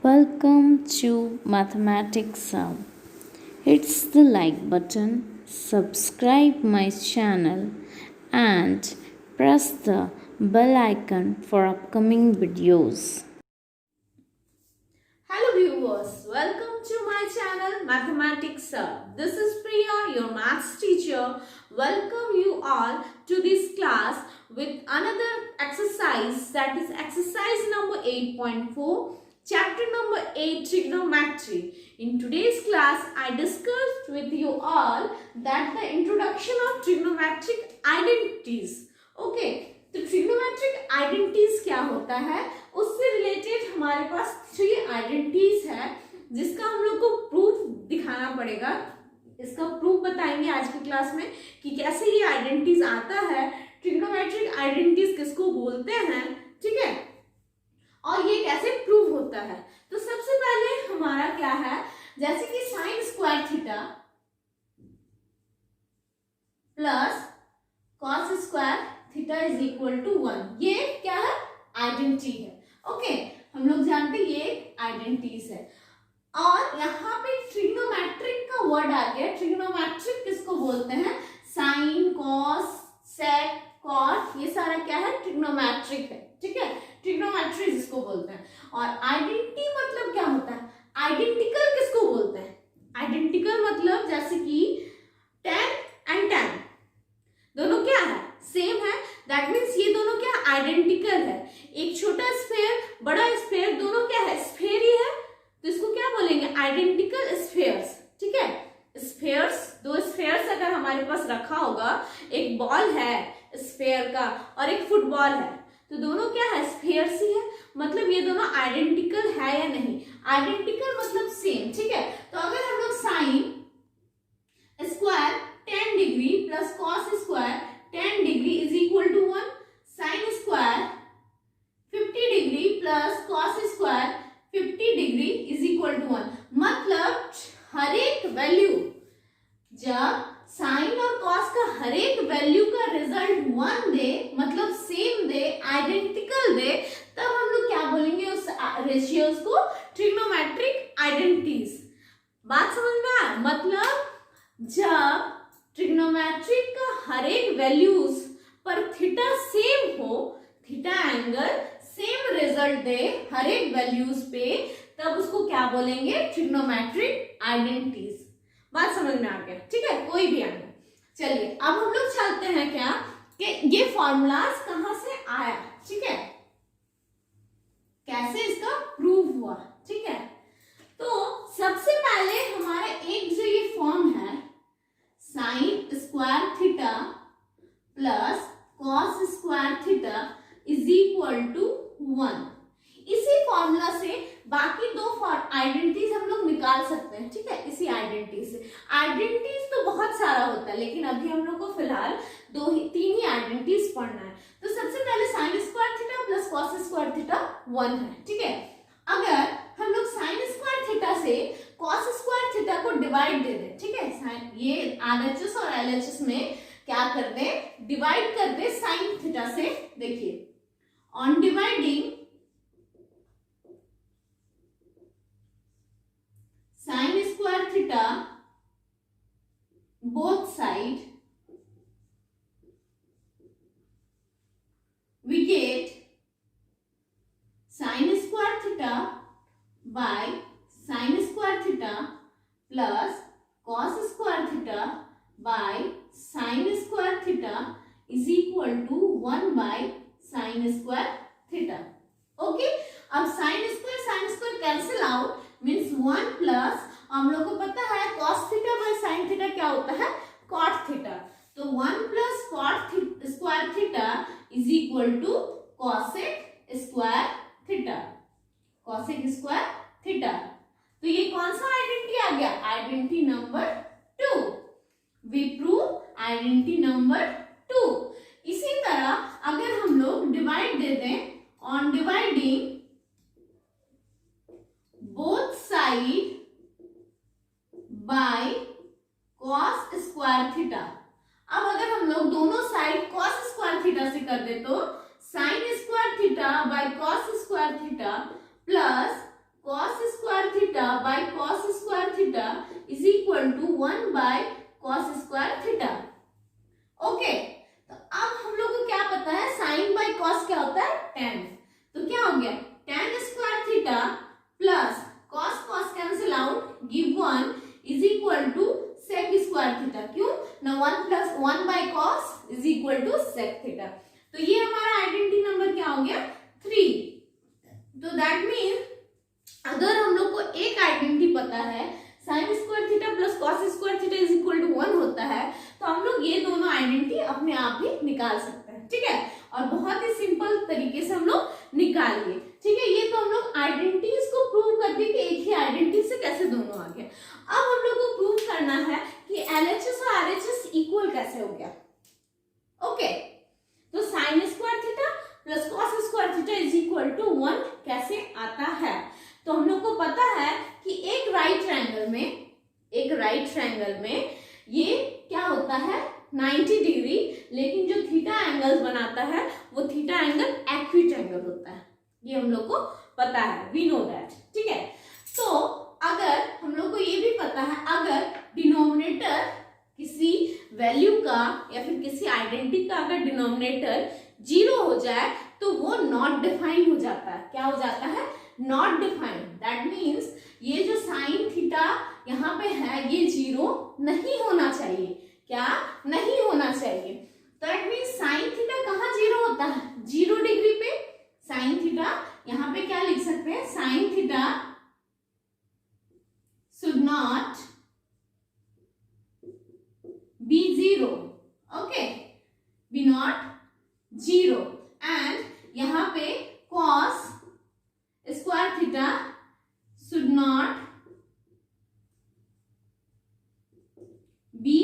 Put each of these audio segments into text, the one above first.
Welcome to Mathematics Hub. Hit the like button, subscribe my channel and press the bell icon for upcoming videos. Hello viewers, welcome to my channel Mathematics Hub. This is Priya, your maths teacher. Welcome you all to this class with another exercise, that is exercise number 8.4, chapter number 8, trigonometry. In today's class, I discussed with you all that the introduction of trigonometric identities. Okay, तो trigonometric identities क्या होता है, उससे related हमारे पास 3 identities है जिसका हम लोग को प्रूफ दिखाना पड़ेगा। इसका प्रूफ बताएंगे आज की क्लास में कि कैसे ये आइडेंटिटीज आता है, ट्रिग्नोमेट्रिक आइडेंटिटीज किसको बोलते हैं, ठीक है, और ये कैसे प्रूव होता है। तो सबसे पहले हमारा क्या है, जैसे कि sine square theta plus cos square theta is equal to 1, ये क्या है, आइडेंटिटी है। ओके, हम लोग जानते हैं ये आइडेंटिटीज है। और यहाँ पे ट्रिग्नोमेट्रिक का वर्ड आ गया। ट्रिग्नोमेट्रिक किसको बोलते हैं, साइन, कॉस, सेक, कॉट, ये सारा क्या है, ट्रिग्नोमेट्रिक है, ठीक है, ट्रिग्नोमेट्री जिसको बोलते हैं। और आइडेंटिटी मतलब क्या होता है, आइडेंटिकल किसको बोलते हैं, आइडेंटिकल मतलब जैसे कि 10 एंड 10 दोनों क्या है, सेम है, दैट मीन्स ये दोनों क्या आइडेंटिकल है। एक छोटा स्फेयर, बड़ा स्फेयर, दोनों क्या है, स्फेयर ही है, तो इसको क्या बोलेंगे, आइडेंटिकल स्फेयर्स, ठीक है। स्फेयर्स, 2 स्फेयर्स अगर हमारे पास रखा होगा, एक बॉल है स्फेयर का और एक फुटबॉल है, तो दोनों क्या है, स्फेयर्स ही है, मतलब ये दोनों आइडेंटिकल है या नहीं, आइडेंटिकल मतलब सेम, ठीक है। तो अगर हम लोग sine square 10 degree plus cos square 10 degree is equal to 1, sine square 50 degree plus cos square 50 degree is equal to 1, मतलब हर एक वैल्यू, जब साइन और कॉस का हर एक वैल्यू का रिजल्ट 1 दे, मतलब सेम दे, आइडेंटिकल दे, तब हम लोग क्या बोलेंगे उस रेशियोज को, ट्रिग्नोमेट्रिक आइडेंटिटीज। बात समझ में आया, मतलब जब ट्रिग्नोमेट्रिक का हर एक वैल्यूज पर थीटा सेम हो, थीटा एंगल सेम रिजल्ट दे हर एक वैल्यूज पे, तब उसको क्या बोलेंगे, ट्रिग्नोमेट्रिक आइडेंटिटीज। बात समझ में आ गया, ठीक है, कोई भी एंगल। चलिए अब हम लोग चलते हैं क्या कि ये फॉर्मूलाज कहां से आया, ठीक है, कैसे इसका प्रूव हुआ, ठीक है। तो सबसे पहले हमारा एक जो ये फॉर्म है, sine square theta plus cos square theta is equal to 1, इसी फॉर्मूला से बाकी 2 आइडेंटिटीज हम लोग निकाल सकते हैं, ठीक है, इसी आइडेंटिटी से। आइडेंटिटीज तो बहुत सारा होता है, लेकिन अभी हम लोग को फिलहाल 3 ही आइडेंटिटीज पढ़ना है। तो सबसे पहले sign square theta plus cos square theta 1 है, ठीक है। अगर हम लोग साइन स्क्वायर थीटा से कॉस स्क्वायर थीटा को डिवाइड दे दें, ठीक है, ये RHS और LHS में क्या कर दें, डिवाइड कर दे साइन थीटा से। देखिए, on dividing sign square theta both side we get sin square theta by sin square theta plus cos square theta by sin square theta is equal to 1 by sin square theta. Okay, अब sin square cancel out means 1 plus, हम लोग को पता है cos theta by sin theta क्या होता है, cot theta, तो 1 plus cot square theta is equal to cosec square theta, cosec square theta। तो ये कौन सा आइडेंटिटी आ गया, identity number 2, we prove identity number 2। इसी तरह अगर हम लोग डिवाइड दे दें, on dividing both side by cos square theta, अब अगर हम लोग दोनों साइड कॉस स्क्वायर थीटा से कर दे तो sine square theta by cos square theta plus cos by cos square theta is equal to 1 by cos square theta. Okay, तो अब हम लोग को क्या पता है, साइन बाय कॉस क्या होता है, tan. तो क्या हो गया, tan square theta plus cos cos cancel out, give 1 is equal to sec square theta. क्यों ना, 1 plus 1 by cos is equal to sec theta. तो ये हमारा आइडेंटिटी नंबर क्या हो गया, 3. तो दैट मीन अगर हम लोग को एक आइडेंटिटी पता है, sine square theta plus cos square theta is equal to 1 होता है, तो हम लोग ये दोनों आइडेंटिटी अपने आप ही निकाल सकते हैं. ठीक है, और बहुत ही सिंपल तरीके से हम लोग निकाल लिए. ठीक है, ये तो हम लोग आइडेंटिटीज को प्रूव कर दिए कि एक ही आइडेंटिटी से कैसे दोनों आ गए. अब हम लोग को प्रूव करना है कि LHS और RHS इक्वल कैसे हो गया. ओके, तो sine square theta plus cos square theta is equal to 1 कैसे आता है. तो हम लोग को पता है कि एक राइट ट्रायंगल में ये क्या होता है, 90 डिग्री, लेकिन जो थीटा एंगल्स बनाता है वो थीटा एंगल एक्यूट एंगल होता है. ये हम लोग को पता है, वी नो दैट. ठीक है, तो अगर हम लोग को ये भी पता है, अगर डिनोमिनेटर किसी वैल्यू का या फिर किसी आइडेंटिटी का अगर डिनोमिनेटर 0 हो जाए तो वो नॉट डिफाइन हो जाता है. क्या हो जाता है, नॉट डिफाइंड. दैट मीन्स ये जो साइन थीटा यहाँ पे है ये 0 नहीं होना चाहिए. क्या नहीं होना चाहिए. दैट मीन्स साइन थीटा कहाँ 0 होता है, 0 डिग्री पे. साइन थीटा यहाँ पे क्या लिख सकते हैं, sine theta should not be 0. Okay, be not 0. And यहाँ पे cos square theta should not be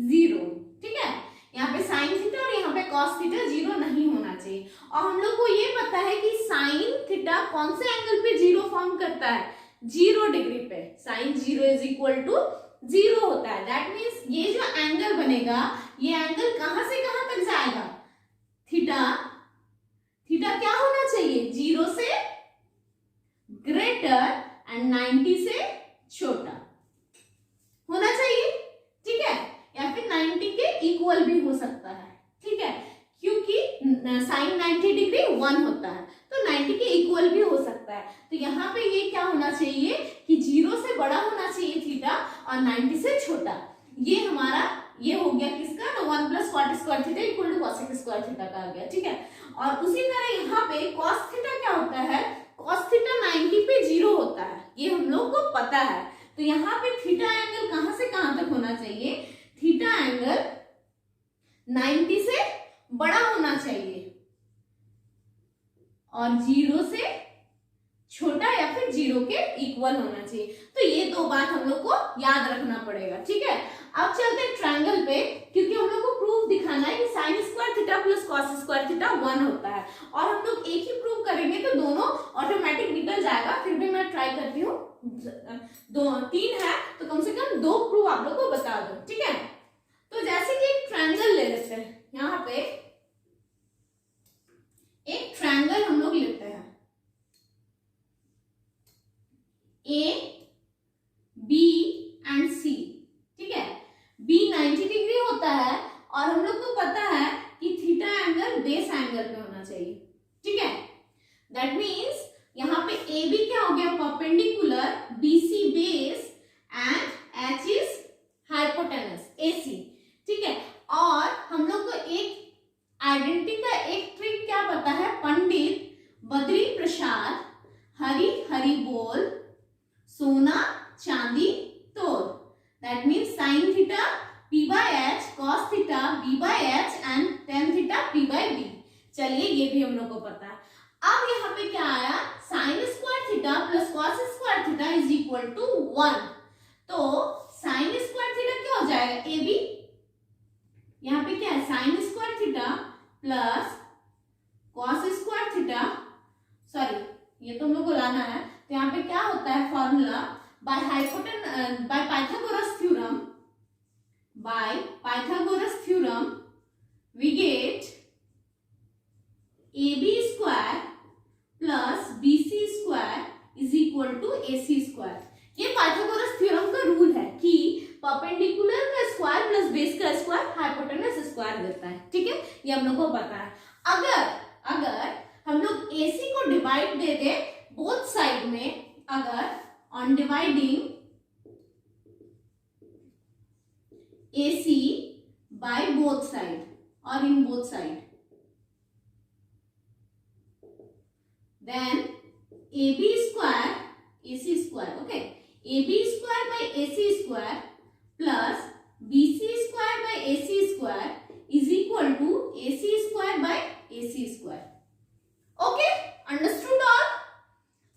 0. ठीक है, यहाँ पे साइन थीटा और यहाँ पे cos थीटा 0 नहीं होना चाहिए. और हम लोग को ये पता है कि साइन थीटा कौन से एंगल पे 0 फॉर्म करता है, 0 डिग्री पे. साइन 0 इज इक्वल टू 0 होता है. दैट मीन्स ये जो एंगल बनेगा, ये एंगल कहां से कहां तक जाएगा, थीटा. थीटा क्या होना चाहिए, 0 से ग्रेटर एंड 90 से छोटा होना चाहिए. ठीक है, या फिर 90 के इक्वल भी हो सकता है. ठीक है, क्योंकि साइन 90 डिग्री 1 होता है, तो 90 के इक्वल भी हो सकता है. तो यहाँ पे ये क्या होना चाहिए कि 0 से बड़ा होना चाहिए थीटा और 90 से छोटा. ये हमारा ये हो गया किसका, तो 1 plus cot square theta equal to cosec square theta का आ गया. ठीक है, और उसी तरह यहाँ पे कॉस थीटा क्या होता है, कॉस थीटा 90 पे 0 होता है, ये हम लोग को पता है. तो यहाँ पे थीटा एंगल कहां से कहां तक होना चाहिए, थीटा एंगल 90 से बड़ा होना चाहिए और 0 से छोटा या फिर 0 के इक्वल होना चाहिए. तो ये दो बात हम लोग को याद रखना पड़ेगा. ठीक है, अब चलते हैं ट्रायंगल पे, क्योंकि हम लोग को प्रूफ दिखाना है कि sine square theta plus cos square theta 1 होता है. और हम लोग एक ही प्रूफ करेंगे तो दोनों ऑटोमेटिक निकल जाएगा. फिर भी मैं ट्राई करती हूँ, 3 है तो कम से कम 2 प्रूफ आप लोग को बता दो. ठीक है, तो जैसे कि एक ट्रायंगल ले लेते हैं, यहाँ पे एक ट्रायंगल हम लोग लेते हैं, A, B एंड C. ठीक है, B 90 डिग्री होता है और हम लोग को पता है कि थीटा एंगल बेस एंगल पे होना चाहिए. ठीक है, दैट मीन्स यहाँ पे AB क्या हो गया, perpendicular, BC base and H is hypotenuse, AC. ठीक है, और हम लोग को एक आइडेंटिटी का एक ट्रिक क्या पता है, पंडित बद्री प्रसाद हरी हरी बोल सोना चांदी तोड़. That means sine theta p by h, cos theta b by h and tan theta p by b. चलिए ये भी हम लोग को पता है. अब यहाँ पे क्या आया, sine square theta plus cos square theta is equal to 1. तो साइन स्क्वायर थीटा क्या हो जाएगा, AB. यहाँ पे क्या है, sine square theta plus cos square theta, sorry ये तो हम लोग को लाना है. तो यहाँ पे क्या होता है formula, by Pythagoras theorem we get AB square plus BC square is equal to AC square. ये पाइथागोरस थ्योरम का रूल है कि परपेंडिकुलर का स्क्वायर प्लस बेस का स्क्वायर हाइपोटेनस स्क्वायर देता है। ठीक है, ये हम लोग को पता है। अगर हम लोग AC को divide they they both side में, अगर on dividing AC by both side or in both side, then AB square AC square, okay, AB square by AC square plus BC square by AC square is equal to AC square by AC square. Okay, understood all?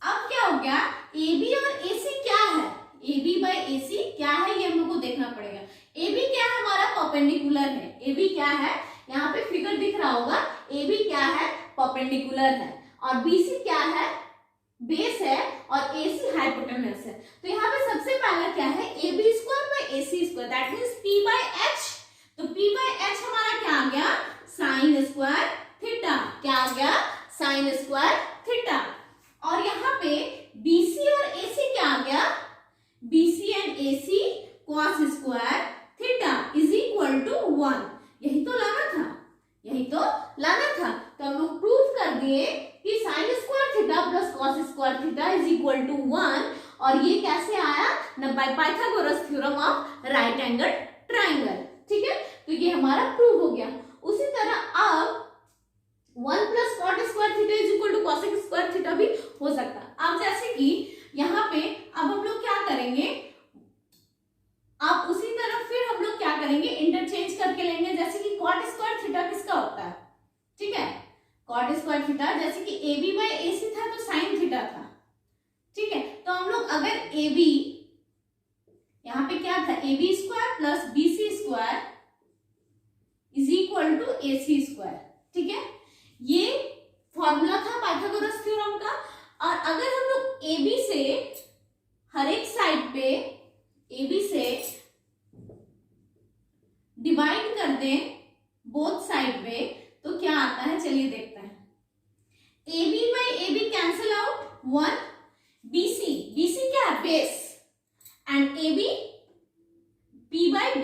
अब क्या हो गया, AB और AC क्या है, AB by AC क्या है ये हम लोग को देखना पड़ेगा। AB क्या है, हमारा परपेंडिकुलर है। AB क्या है, यहाँ पे फिगर दिख रहा होगा, AB क्या है, परपेंडिकुलर है, और BC क्या है, बेस है, और AC हाइपोटेनस है। तो यहाँ पे सबसे पहला क्या है, AB square by AC square, that means P by H। तो P बाय H हमारा क्या आ गया, साइन स्क्वायर थीटा। क्या आ गया, साइन स्क्वायर थीटा। और यहाँ पे BC और AC क्या आ गया, BC and AC cos square theta is equal to 1। यही तो लाना था, यही तो लाना था। तो हम लोग प्रूव कर दिए कि sine square theta plus cos square theta is equal to 1। और ये कैसे आया, न by Pythagoras theorem of right angle triangle. ठीक है, तो ये हमारा प्रूव हो गया। उसी तरह अब 1 plus cot square theta is equal to cosec square theta भी हो सकता है। अब जैसे कि यहाँ पे अब हम लोग क्या करेंगे, अब उसी तरह फिर हम लोग क्या करेंगे, इंटरचेंज करके लेंगे। जैसे कि कॉट स्क्वायर थीटा किसका होता है, ठीक है, कॉट स्क्वायर थीटा, जैसे कि AB बाय AC था तो साइन थीटा था। ठीक है, तो हम लोग अगर AB, यहाँ पे क्या था, AB square plus BC square is equal to AC square. ठीक है, ये फॉर्मूला था पाइथागोरस थ्योरम का। और अगर हम लोग AB से हर एक साइड पे AB से डिवाइड कर दें बोथ साइड पे, तो क्या आता है, चलिए देखते हैं। AB by AB cancel out, 1, BC क्या है, base, and AB B by P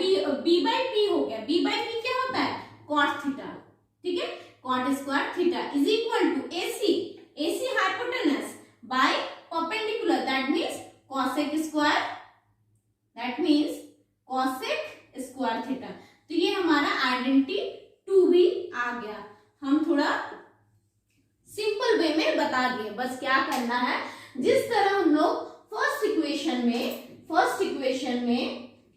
हो गया। B बाई P क्या होता है, कॉट थीटा। ठीक है, cot square theta is equal to AC hypotenuse by perpendicular, that means cosec square, that means cosec square theta. तो ये हमारा आइडेंटिटी 2 भी आ गया। हम थोड़ा सिंपल वे में बता दिए, बस क्या करना है, जिस तरह हम लोग फर्स्ट इक्वेशन में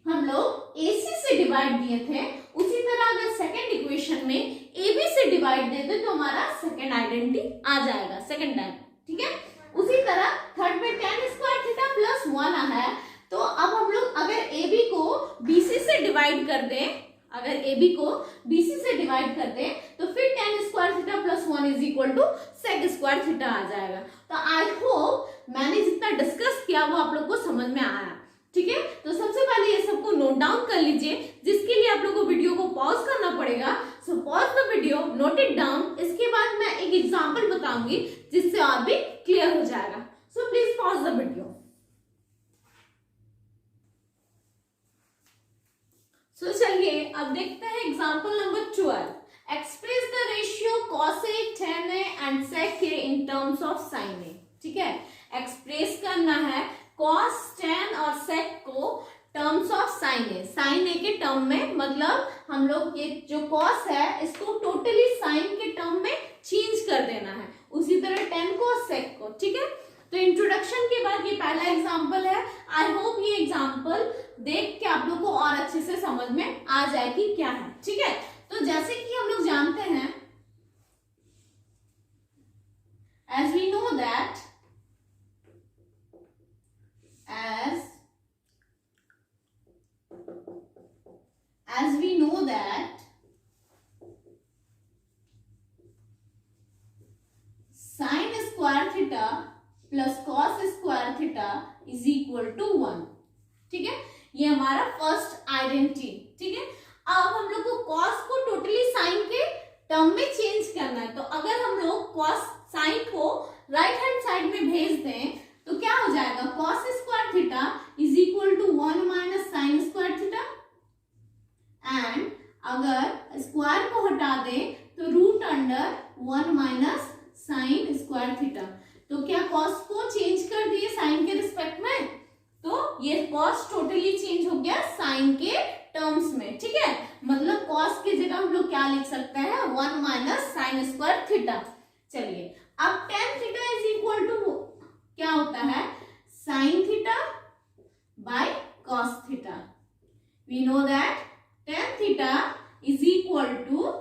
हम लोग AC से डिवाइड दिए थे, उसी तरह अगर सेकंड इक्वेशन में AB से डिवाइड दे दे तो हमारा सेकंड आइडेंटिटी आ जाएगा सेकंड टाइम। ठीक है, उसी तरह थर्ड में tan स्क्वायर थीटा प्लस 1 है। तो अब हम लोग अगर AB को BC से डिवाइड कर दें, अगर AB को BC से डिवाइड कर दें तो फिर tan square theta plus 1 is equal to sec square theta आ जाएगा। तो आई होप मैंने जितना डिस्कस किया वो आप लोग को समझ में आया। ठीक है, तो सबसे पहले ये सबको नोट डाउन कर लीजिए, जिसके लिए आप लोग को वीडियो को पॉज करना पड़ेगा। So pause the video, note it down. इसके बाद मैं एक एग्जांपल बताऊंगी जिससे और भी क्लियर हो जाएगा। So please pause the video. So चलिए अब देखते हैं example number 12। Express the ratio cos A, tan A and sec A in terms of sin A। ठीक है, एक्सप्रेस करना है cos, tan और sec को terms of sin A। sin A के टर्म में, मतलब हम लोग ये जो cos है इसको टोटली sin के टर्म में चेंज कर देना है, उसी तरह tan को और sec को। ठीक है, तो इंट्रोडक्शन के बाद ये पहला एग्जांपल है। आई होप ये एग्जांपल देख के आप लोग को और अच्छे से समझ में आ जाए कि क्या है। ठीक है, तो जैसे कि हम लोग जानते हैं, as we know that sin square theta plus cos square theta is equal to 1। ठीक है, ये हमारा फर्स्ट आइडेंटिटी। ठीक है, अब हम लोग को cos को टोटली sin के टर्म में चेंज करना है। तो अगर हम लोग cos sin को राइट हैंड साइड में भेज दें तो क्या हो जाएगा, cos square theta minus sine square theta. तो क्या कॉस को चेंज कर दिए साइन के रिस्पेक्ट में, तो ये कॉस टोटली चेंज हो गया साइन के टर्म्स में, ठीक है। मतलब कॉस की जगह हम लोग क्या लिख सकते हैं, 1 माइनस साइन स्क्वायर थीटा। चलिए अब tan theta is equal to क्या होता है, sine theta by cos theta. We know that tan theta is equal to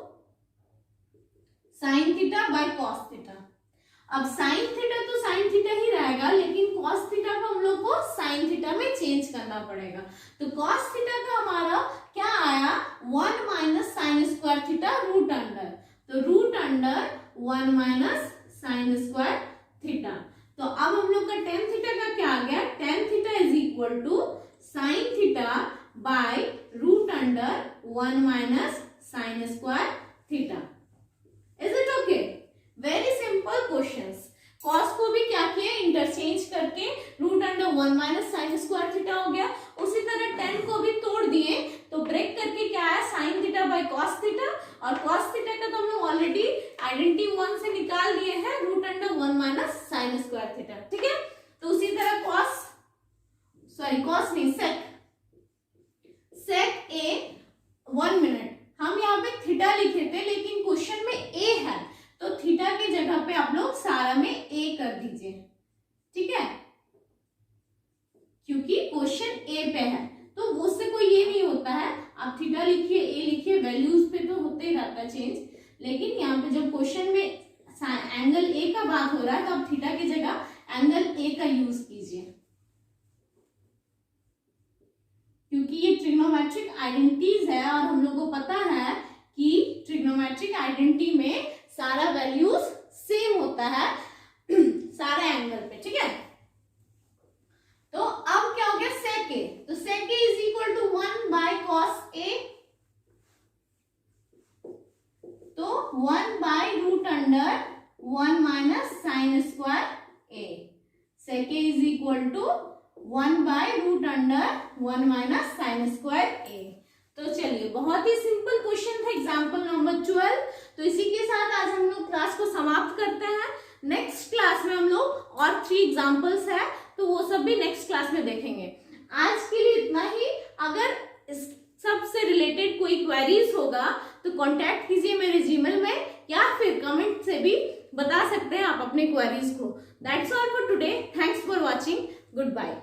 sine theta by cos theta. अब साइन थीटा तो साइन थीटा ही रहेगा, लेकिन कॉस थीटा को हम लोग को साइन थीटा में चेंज करना पड़ेगा। तो कॉस थीटा का हमारा क्या आया, 1 minus sine square theta root under, तो root under 1 minus sine square theta. तो अब हम लोग का टेन थीटा का क्या आ गया, tan theta is equal to sine theta by root under 1 minus sine square theta. Is it okay? Very simple questions. Cos को भी क्या किया, इंटरचेंज करके root under 1 minus sine square theta हो गया। उसी तरह टेन को भी तोड़ दिए तो ब्रेक करके क्या है, sine theta by cos theta, और कॉस थीटा का तो हम लोग ऑलरेडी आइडेंटिटी 1 से निकाल दिए हैं, root under 1 minus sine square theta, ठीक है। तो उसी तरह कॉस नहीं, सेक ए 1 मिनट, हम यहाँ पे थीटा लिखे थे लेकिन क्वेश्चन में ए है, तो थीटा की जगह पे आप लोग सारा में ए कर दीजिए, ठीक है, क्योंकि क्वेश्चन ए पे है। तो उससे कोई ये नहीं होता है, आप थीटा लिखिए ए लिखिए, वैल्यूज पे तो होते ही रहता है चेंज, लेकिन यहाँ पे जब क्वेश्चन में एंगल ए का बात हो रहा है तो आप थीटा की जगह एंगल ए का यूज कीजिए, क्योंकि ये ट्रिग्नोमेट्रिक आइडेंटिटीज है और हम लोग को पता है कि ट्रिग्नोमेट्रिक आइडेंटिटी में सारा वैल्यूज सेम होता है सारे एंगल पे, ठीक है। तो अब क्या हो गया, सेक ए, तो sec A is equal to 1 by cos A, तो 1 by root under 1 minus sine square A, sec A is equal to 1 by root under 1 minus sine square A. तो चलिए बहुत ही सिंपल क्वेश्चन था, example number 12। तो इसी के साथ आज हम लोग क्लास को समाप्त करते हैं। नेक्स्ट क्लास में हम लोग और 3 एग्जाम्पल्स है, तो वो सब भी नेक्स्ट क्लास में देखेंगे। आज के लिए इतना ही। अगर इस सब से रिलेटेड कोई क्वेरीज होगा तो कांटेक्ट कीजिए मेरे जीमेल में, या फिर कमेंट से भी बता सकते हैं आप अपने क्वेरीज को। That's all for today. Thanks for watching. Good bye.